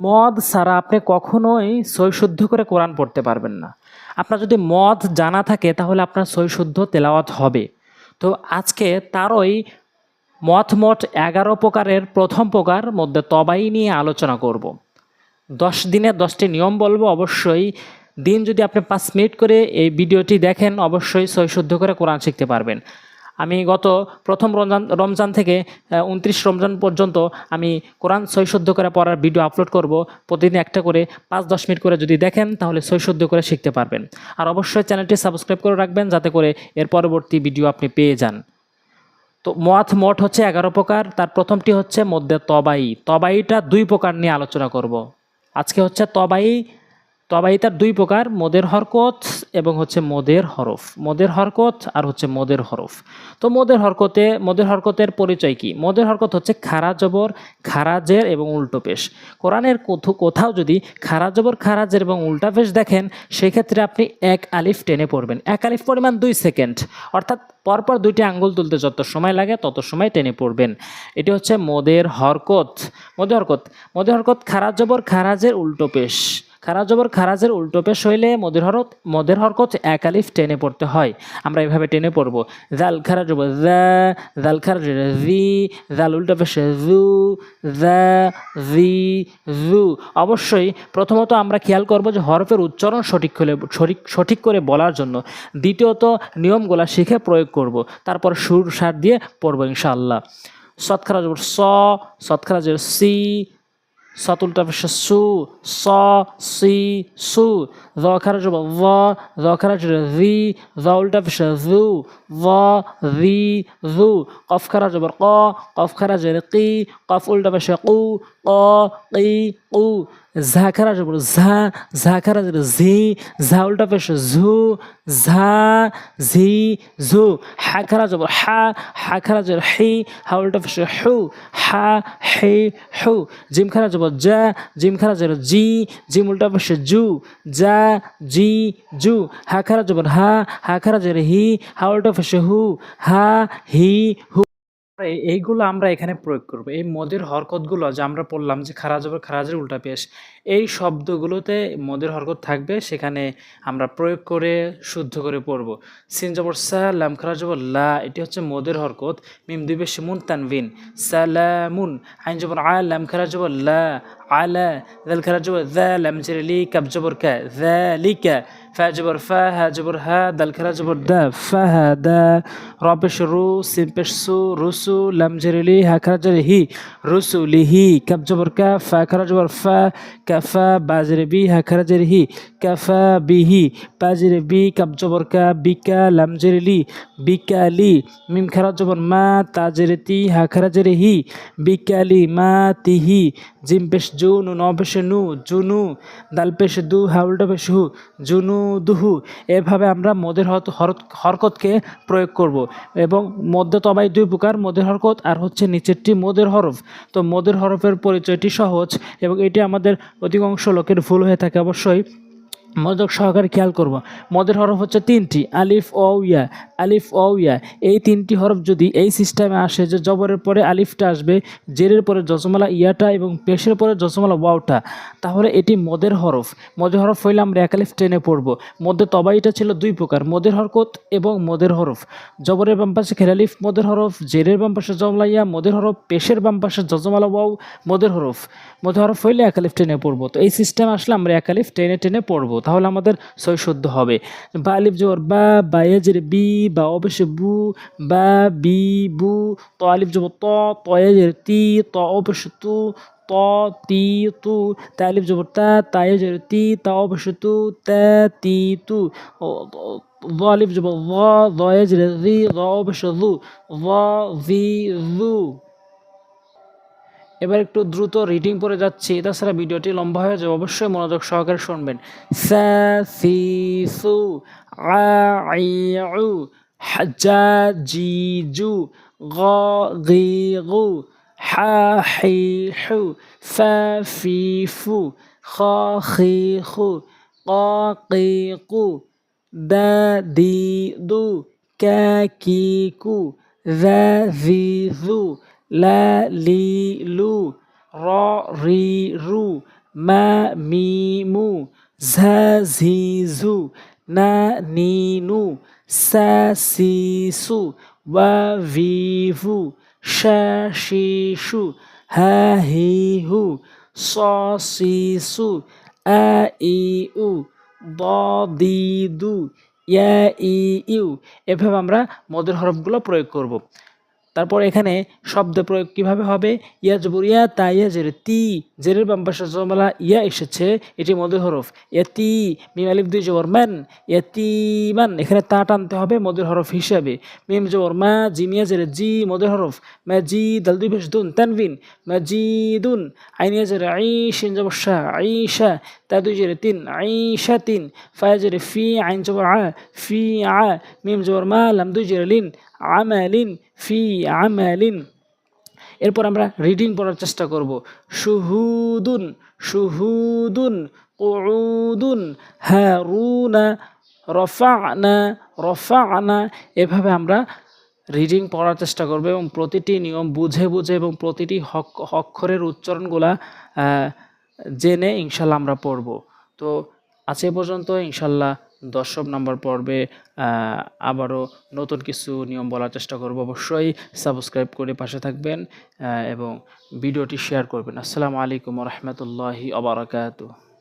মদ ছাড়া আপনি কখনোই সই শুদ্ধ করে কোরআন পড়তে পারবেন না। আপনার যদি মদ জানা থাকে তাহলে আপনার সই শুদ্ধ তেলাওয়াত হবে। তো আজকে তারই মোট 11 প্রকারের প্রথম প্রকার মধ্যে তবাই নিয়ে আলোচনা করব। 10 দিনে 10টি নিয়ম বলবো। অবশ্যই দিন যদি আপনি 5 মিনিট করে এই ভিডিওটি দেখেন অবশ্যই সই শুদ্ধ করে কোরআন শিখতে পারবেন। আমি গত প্রথম রমজান থেকে 29 রমজান পর্যন্ত আমি কোরআন সই শুদ্ধ করে পড়ার ভিডিও আপলোড করব। প্রতিদিন একটা করে 5-10 মিনিট করে যদি দেখেন তাহলে সই শুদ্ধ করে শিখতে পারবেন। আর অবশ্যই চ্যানেলটি সাবস্ক্রাইব করে রাখবেন যাতে করে এর পরবর্তী ভিডিও আপনি পেয়ে যান। তো মোট হচ্ছে 11 প্রকার। তার প্রথমটি হচ্ছে মধ্যে তবাই। তবাইটা 2 প্রকার নিয়ে আলোচনা করব। আজকে হচ্ছে তবাই। তবাই তার 2 প্রকার, মদের হরকত এবং হচ্ছে মদের হরফ। মদের হরকত আর হচ্ছে মদের হরফ। তো মদের হরকতের পরিচয় কি? মদের হরকত হচ্ছে খারা জবর, খারাজের এবং উল্টো পেশ। কোরআনের কোথাও যদি খারা জবর, খারাজের এবং উল্টা পেশ দেখেন সেক্ষেত্রে আপনি 1 আলিফ টেনে পড়বেন। 1 আলিফ পরিমাণ 2 সেকেন্ড, অর্থাৎ পরপর 2টি আঙ্গুল তুলতে যত সময় লাগে তত সময় টেনে পড়বেন। এটি হচ্ছে মদের হরকত। মদের হরকত খারা জবর, খারাজের উল্টো পেশ। খারা জবর, খারাজের উল্টো পেশ হইলে মদের হরকত 1 আলিফ টেনে পড়তে হয়। আমরা এভাবে টেনে পড়ব। জাল খারা জবর জা, জাল খারাজের জি, জাল উল্টো পেশ জু, জা, জি, জু। অবশ্যই প্রথমত আমরা খেয়াল করব যে হরফের উচ্চারণ সঠিক করে বলার জন্য। দ্বিতীয়ত নিয়মগুলা শিখে প্রয়োগ করব। তারপর সুর সার দিয়ে পড়ব ইনশাআল্লাহ। সৎ খারা জবর স, সৎ খারাজের সি, সৎ উল্টা পেশ সু, স, সি, সু। জ খারা জবর জ, জ খারাজের জি, জ উল্টা পেশ জু, জ, জি, জু। কফ খারা জবর ক, কফ খারাজের কি, কফ উল্টা পেশ কু, ক, কি, কু। ঝা খারা জবর ঝা, ঝা খারাজের ঝি, ঝা উল্টা পেশ ঝু, ঝা, ঝি, ঝু। হা খারা জবর হা, হা খারাজের হি, হা উল্টা পেশ হু, হা, হি, হু। জিম খারা জবর জা, জিম খারাজের জি, জিম উল্টা পেশ জু, জা, জি, জু। হা খারা জবর হা, হা খারাজের হি, হা উল্টা পেশ হু, হা, হি, হু। এইগুলো আমরা এখানে প্রয়োগ করব। এই মদের হরকতগুলো যে আমরা পড়লাম যে খারা জবর, খারাজের উল্টা পেশ, এই শব্দগুলোতে মদের হরকত থাকবে, সেখানে আমরা প্রয়োগ করে শুদ্ধ করে পড়ব। সিন জবর সা, লাম খারা জবর লা, এটি হচ্ছে মদের হরকত। মিম 2 পেশ মুন তানবিন, সালামুন। আইন জবর আ, লাম খারা জবর লা, আলা। দাল খারা জবর দা, লাম জের লি, কাব জবর কা, যালিকা। ফা জবর ফা, হা জবর হা, দাল খারা জবর দা, ফাহাদা। র পেশ রু, সিন পেশ সু, রুসু, লাম জের লি, হা খারা জের হি, রুসুলিহি। কাব জবর কা, ফা খারা জবর ফা, কাফা। বা জের বি, হা খারা জের হি, কাফা বিহি। পা জের বি, কাব জবর কা, বিকা, লাম জের লি, বিকালি। মিম খারা জবর মা, তা জের তি, হা খারা জের হি, বিকালি মা তিহি। জিম পেশ জু, নু, ন পেশ নু, জুনু। দাল পেশ দু, হা উল্টা পেশ হু, জুনু দুহু। এভাবে আমরা মদের হরকতকে প্রয়োগ করব। এবং মধ্য তবাই 2 প্রকার, মদের হরকত আর হচ্ছে নিচেরটি মদের হরফ। তো মদের হরফের পরিচয়টি সহজ এবং এটি আমাদের অধিকাংশ লোকের ভুল হয়ে থাকে। অবশ্যই মনোযোগ সহকারে খেয়াল করব। মদের হরফ হচ্ছে 3টি, আলিফ ও ইয়া, আলিফ ও ইয়া। এই 3টি হরফ যদি এই সিস্টেমে আসে যে জবরের পরে আলিফটা আসবে, জেরের পরে জজমালা ইয়াটা এবং পেশের পরে জজমালা ওয়াওটা, তাহলে এটি মদের হরফ। মদের হরফ হইলে আমরা 1 আলিফ টেনে পড়ব। মধ্যে তবাইটা ছিল 2 প্রকার, মদের হরকত এবং মদের হরফ। জবরের বাম পাশে খের আলিফ মদের হরফ, জেরের বাম পাশে জজমালা ইয়া মদের হরফ, পেশের বাম পাশে জজমালা ওয়াও মদের হরফ। মদের হরফ হইলে 1 আলিফ টেনে পড়ব। তো এই সিস্টেম আসলে আমরা 1 আলিফ টেনে টেনে পড়ব, তাহলে আমাদের সই শুদ্ধ হবে। বা আলিফ জবর বা, বায়াজের বি, বা অবশ্যই বু, বা বি বু। ত আলিফ জবর ত, তয়াজের তি, ত অবশ্যই তু, ত তি তু। তা আলিফ জবর তা, তায়াজের তি, তা অবশ্যই তু, তা তি তু। য আলিফ জবর য, জয়াজের জি, জ অবশ্যই জু, জ জি জু। এবার একটু দ্রুত রিডিং পড়ে যাচ্ছি, তাছাড়া ভিডিওটি লম্বা হয়ে যাবে, অবশ্যই মনোযোগ সহকারে শুনবেন। সা, সি, সু, আ, ই, উ, জা, জি, জু, গ, গি, গু, হা, হি, হু, ফা, ফি, ফু, খ, খি, খু, ক, কি, কু, দা, দি, দু, কা, কি, কু, যা, জি, জু, লা, লি, লু, র, রি, রু, মা মিমু ঝা ঝিঝু না নিনু সা সিসু ওয়া ভিভু শা শিশু হা হিহু স সিসু আ ইউ দিদু ইয়া ইউ। এভাবে আমরা মদের হরফগুলো প্রয়োগ করব। তারপর এখানে শব্দ প্রয়োগ কিভাবে হবে? ইয়া জবর ইয়া তা ইয়া জের তি, জেরের বাম পাশে জবলা ইয়া এসেছে, এটি মদের হরফ। ইয়াতি মিম আলিফ দুই জবর মান, ইয়াতিমান, এখানে তা টানতে হবে মদের হরফ হিসাবে। মিম জবর মা, জিম ইয়া জের জি মদের হরফ। মা জি দাল দুই পেশ দুন তানবিন, মা জি দুন। আইন ইয়া জের আই, শিন জবর শা, আইশা, তা দুই জের তিন, আইশা তিন। ফায়া জের ফি, আইন জবর আ, ফি আ। মিম জবর মা, লাম দুই জের লিন, আমালিন, ফি আমালিন। এরপর আমরা রিডিং পড়ার চেষ্টা করব। শুহুদুন, শুহুদুন, কুউদুন, হারুনা, রফানা, রফানা। এভাবে আমরা রিডিং পড়ার চেষ্টা করব এবং প্রতিটি নিয়ম বুঝে বুঝে এবং প্রতিটি অক্ষরের উচ্চারণগুলা জেনে ইনশাল্লাহ আমরা পড়ব। তো আজ এ পর্যন্ত, ইনশাল্লাহ 10 নম্বর পর্বে আবারও নতুন কিছু নিয়ম বলার চেষ্টা করব। অবশ্যই সাবস্ক্রাইব করে পাশে থাকবেন এবং ভিডিওটি শেয়ার করবেন। আসসালামু আলাইকুম ওয়া রাহমাতুল্লাহি ওয়া বারাকাতুহু।